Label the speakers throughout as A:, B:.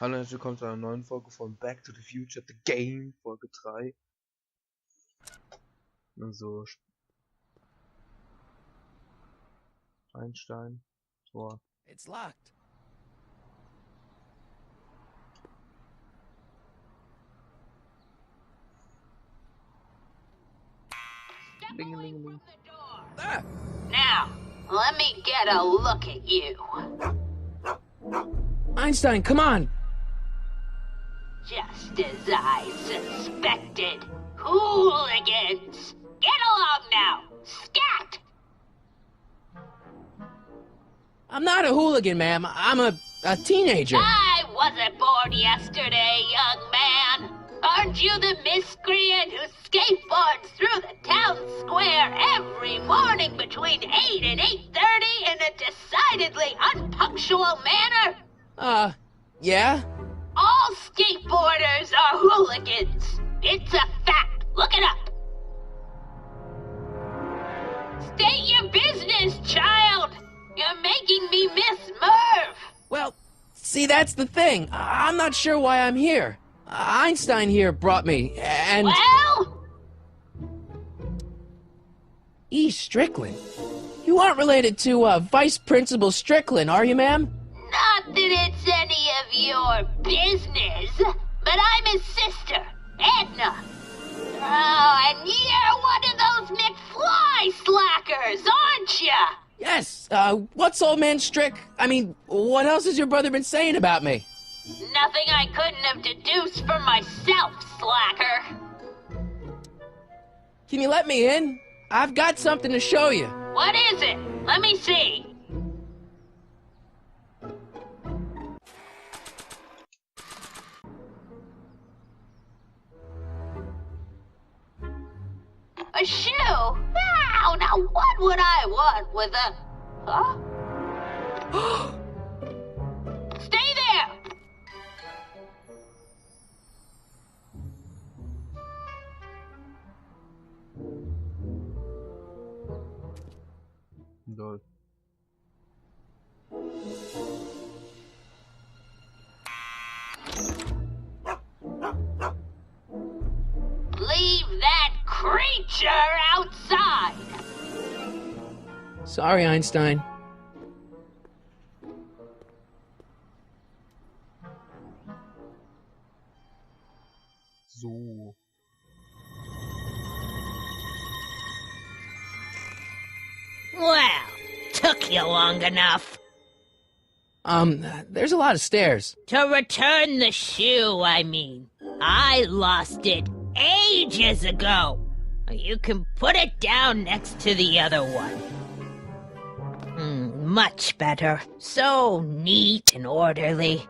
A: Hallo, herzlich willkommen zu einer neuen Folge von Back to the Future, the Game, Folge 3. Also, Einstein, Tor.
B: It's locked.
A: Ding-a-ling-a-ling.
B: Ah!
C: Now, let me get a look at you.
B: Einstein, come on!
C: Just as I suspected. Hooligans! Get along now! Scat!
B: I'm not a hooligan, ma'am. I'm a teenager.
C: I wasn't born yesterday, young man. Aren't you the miscreant who skateboards through the town square every morning between 8 and 8:30 in a decidedly unpunctual manner?
B: Yeah?
C: All skateboarders are hooligans. It's a fact. Look it up. State your business, child. You're making me miss Merv.
B: Well, see, that's the thing. I'm not sure why I'm here. Einstein here brought me, and...
C: Well?
B: E. Strickland? You aren't related to, Vice Principal Strickland, are you, ma'am?
C: Not that it's any of your business, but I'm his sister, Edna. Oh, and you're one of those McFly slackers, aren't ya?
B: Yes, what's old man what else has your brother been saying about me?
C: Nothing I couldn't have deduced for myself, slacker.
B: Can you let me in? I've got something to show you.
C: What is it? Let me see. A shoe? Wow, now what would I want with a... Huh? Stay there!
A: Lol.
C: Leave that creature outside!
B: Sorry, Einstein.
A: So.
C: Well, took you long enough.
B: There's a lot of stairs.
C: To return the shoe, I mean. I lost it ages ago. You can put it down next to the other one. Much better. So neat and orderly.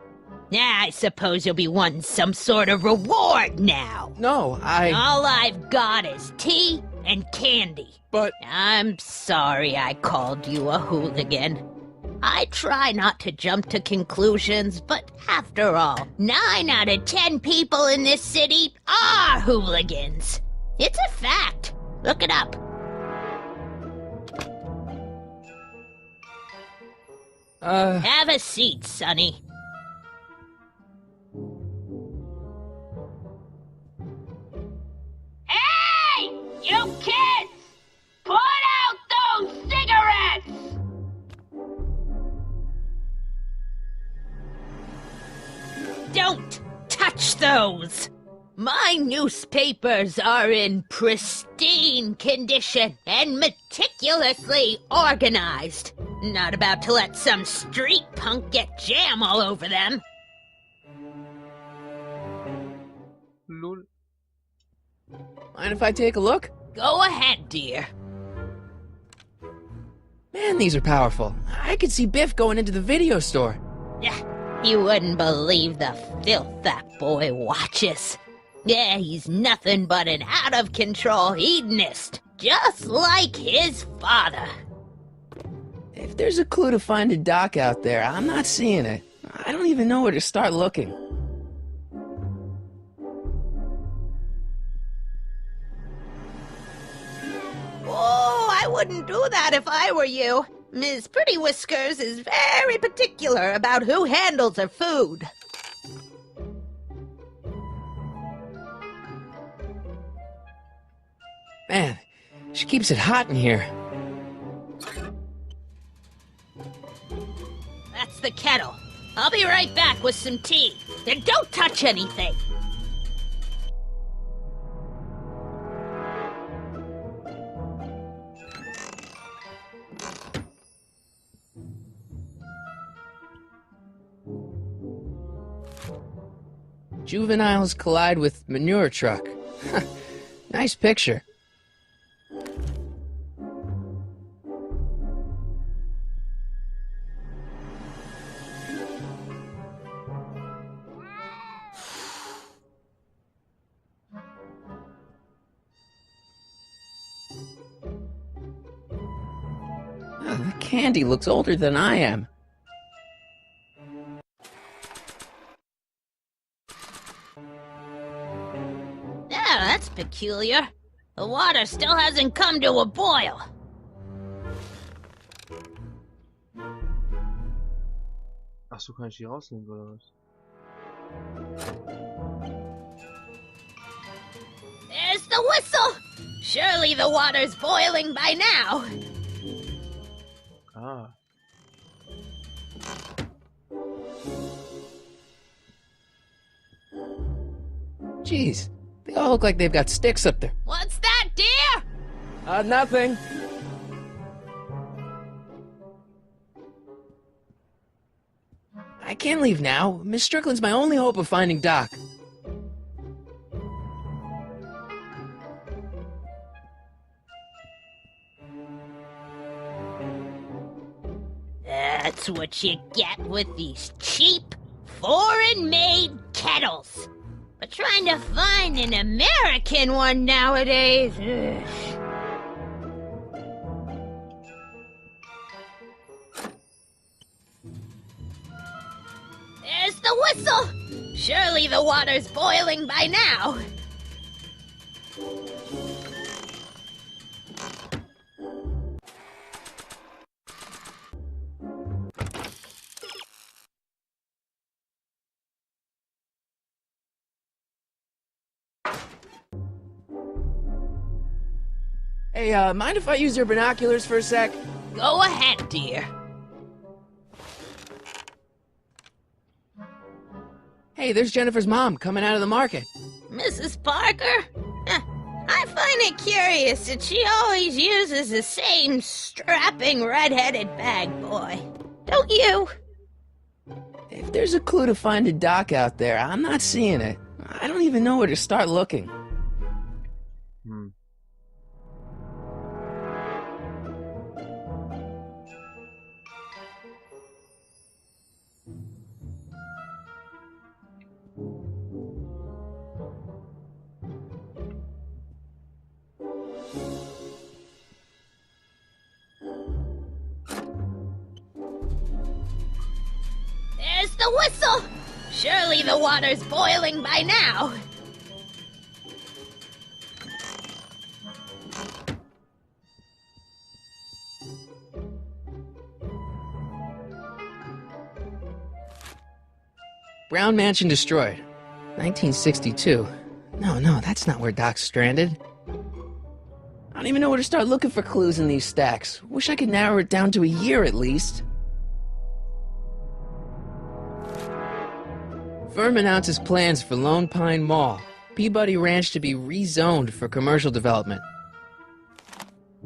C: I suppose you'll be wanting some sort of reward now.
B: No,
C: All I've got is tea and candy.
B: But...
C: I'm sorry I called you a hooligan. I try not to jump to conclusions, but after all, 9 out of 10 people in this city are hooligans. It's a fact. Look it up. Have a seat, Sonny. Hey! You kids! Put out those cigarettes! Don't touch those! My newspapers are in pristine condition and meticulously organized. Not about to let some street punk get jam all over them.
A: Lol.
B: mind if I take a look?
C: Go ahead, dear.
B: Man, these are powerful. I could see Biff going into the video store.
C: You wouldn't believe the filth that boy watches. Yeah, he's nothing but an out-of-control hedonist, just like his father.
B: If there's a clue to finding Doc out there, I'm not seeing it. I don't even know where to start looking.
C: Oh, I wouldn't do that if I were you. Ms. Pretty Whiskers is very particular about who handles her food.
B: Man, she keeps it hot in here.
C: That's the kettle. I'll be right back with some tea. Then don't touch anything.
B: Juveniles collide with manure truck. Nice picture. The candy looks older than I am.
C: Yeah, that's peculiar. The water still hasn't come to a boil.
A: Ach so, kann ich die rausnehmen oder was?
C: There's the whistle! Surely the water's boiling by now.
A: Ah.
B: Jeez, they all look like they've got sticks up there.
C: What's that, dear?
B: Nothing. I can't leave now. Miss Strickland's my only hope of finding Doc.
C: That's what you get with these cheap, foreign-made kettles. But trying to find an American one nowadays... Ugh. There's the whistle! Surely the water's boiling by now.
B: Hey, mind if I use your binoculars for a sec?
C: Go ahead, dear.
B: Hey, there's Jennifer's mom coming out of the market.
C: Mrs. Parker? I find it curious that she always uses the same strapping red-headed bag boy. Don't you?
B: If there's a clue to finding Doc out there, I'm not seeing it. I don't even know where to start looking.
C: There's the whistle! Surely the water's boiling by now.
B: Brown Mansion destroyed. 1962. No, that's not where Doc's stranded. I don't even know where to start looking for clues in these stacks. Wish I could narrow it down to a year at least. Firm announces plans for Lone Pine Mall, Peabody Ranch to be rezoned for commercial development.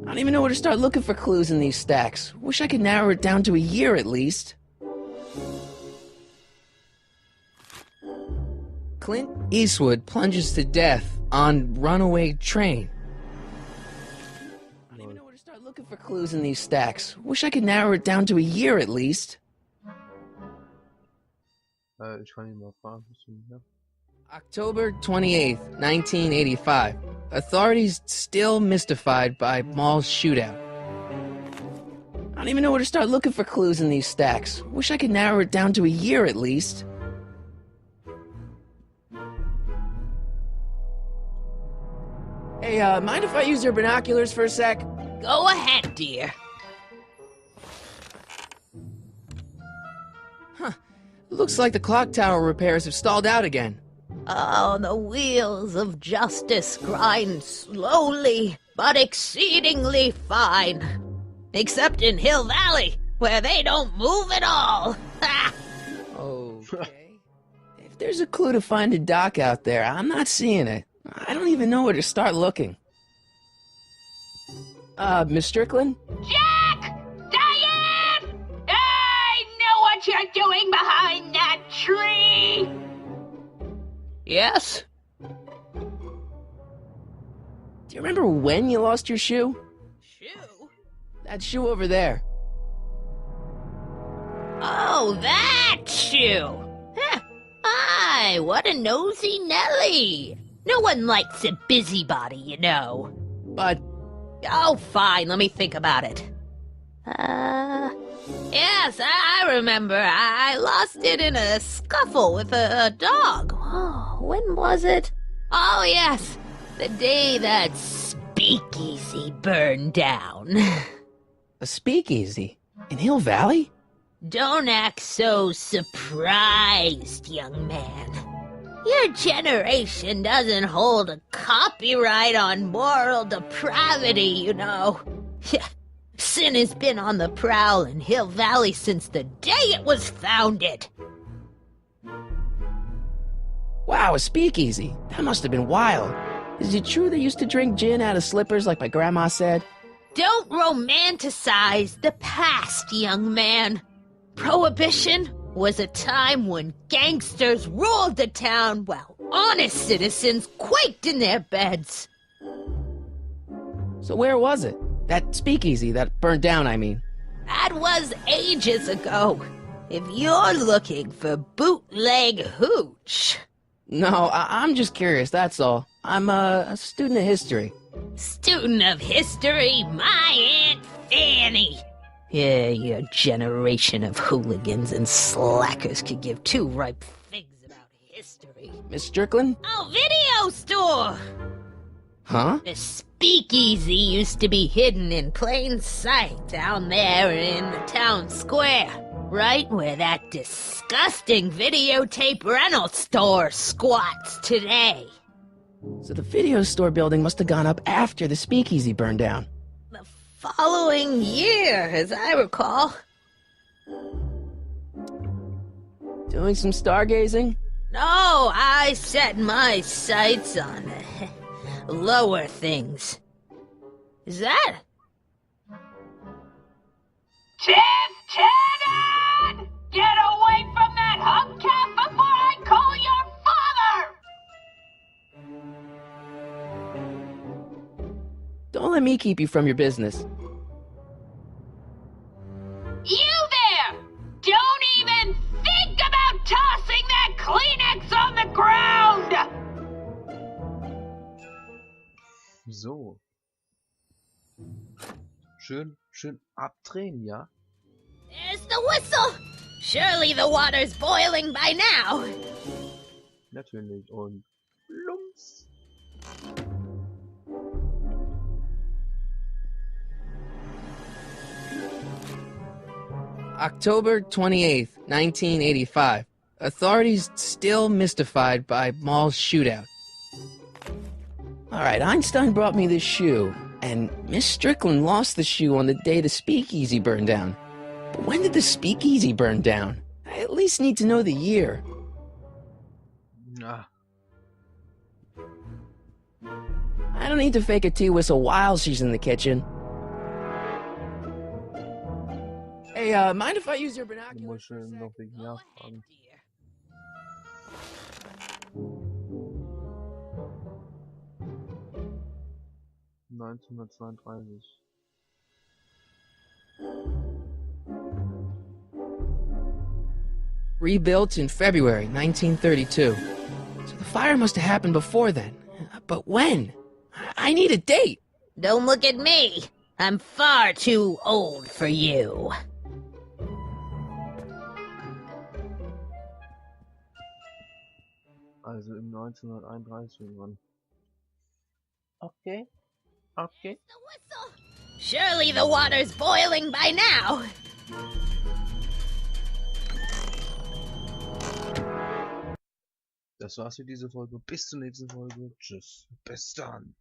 B: I don't even know where to start looking for clues in these stacks. Wish I could narrow it down to a year at least. Clint Eastwood plunges to death on runaway train. I don't even know where to start looking for clues in these stacks. Wish I could narrow it down to a year at least.
A: Ich kann ihn mal fragen.
B: October 28th, 1985. Authorities still mystified by mall shootout. I don't even know where to start looking for clues in these stacks. Wish I could narrow it down to a year at least. Hey, mind if I use your binoculars for a sec?
C: Go ahead, dear.
B: Looks like the clock tower repairs have stalled out again.
C: Oh, the wheels of justice grind slowly, but exceedingly fine. Except in Hill Valley, where they don't move at all. Ha!
B: Okay. If there's a clue to find a dock out there, I'm not seeing it. I don't even know where to start looking. Miss Strickland?
C: Jack! Diane! I know what you're doing behind that tree! Yes?
B: Do you remember when you lost your shoe?
C: Shoe?
B: That shoe over there.
C: Oh, that shoe! Huh. Aye, what a nosy Nelly! No one likes a busybody, you know.
B: But
C: Oh, fine, let me think about it. Yes, I remember. I lost it in a scuffle with a dog. Oh, when was it? Oh, yes, the day that speakeasy burned down.
B: a speakeasy? In Hill Valley?
C: Don't act so surprised, young man. Your generation doesn't hold a copyright on moral depravity, you know. Sin has been on the prowl in Hill Valley since the day it was founded.
B: Wow, a speakeasy. That must have been wild. Is it true they used to drink gin out of slippers like my grandma said?
C: Don't romanticize the past, young man. Prohibition was a time when gangsters ruled the town while honest citizens quaked in their beds.
B: So where was it? That speakeasy that burned down, I mean.
C: That was ages ago. If you're looking for bootleg hooch.
B: No, I'm just curious, that's all. I'm a student of history.
C: Student of history, my Aunt Fanny. Yeah, your generation of hooligans and slackers could give two ripe figs about history.
B: Miss Strickland?
C: Oh, video store!
B: Huh?
C: The speakeasy used to be hidden in plain sight down there in the town square, right where that disgusting videotape rental store squats today.
B: So the video store building must have gone up after the speakeasy burned down.
C: The following year, as I recall.
B: Doing some stargazing?
C: No, I set my sights on lower things. Is that? Ted! Get away from that hubcap before I call your father!
B: Don't let me keep you from your business.
C: You there! Don't even think about tossing that Kleenex on the ground!
A: So. Schön abdrehen, ja?
C: There's the whistle! Surely the water's boiling by now!
A: Natürlich. Und plumps.
B: October 28th, 1985. Authorities still mystified by mall shootout. Alright, Einstein brought me this shoe, and Miss Strickland lost the shoe on the day the speakeasy burned down. But when did the speakeasy burn down? I at least need to know the year.
A: Ah.
B: I don't need to fake a tea whistle while she's in the kitchen. Hey, mind if I use your
A: Du
B: binoculars
A: musst
B: for a
A: schön
B: sec?
A: noch wegen nachfragen. ...1932.
B: Rebuilt in February 1932. So the fire must have happened before then. But when? I need a date.
C: Don't look at me! I'm far too old for you.
A: Also im 1931 irgendwann. Okay. Okay.
C: The whistle! Surely the water's boiling by now!
A: Das war's für diese Folge. Bis zur nächsten Folge. Tschüss. Bis dann.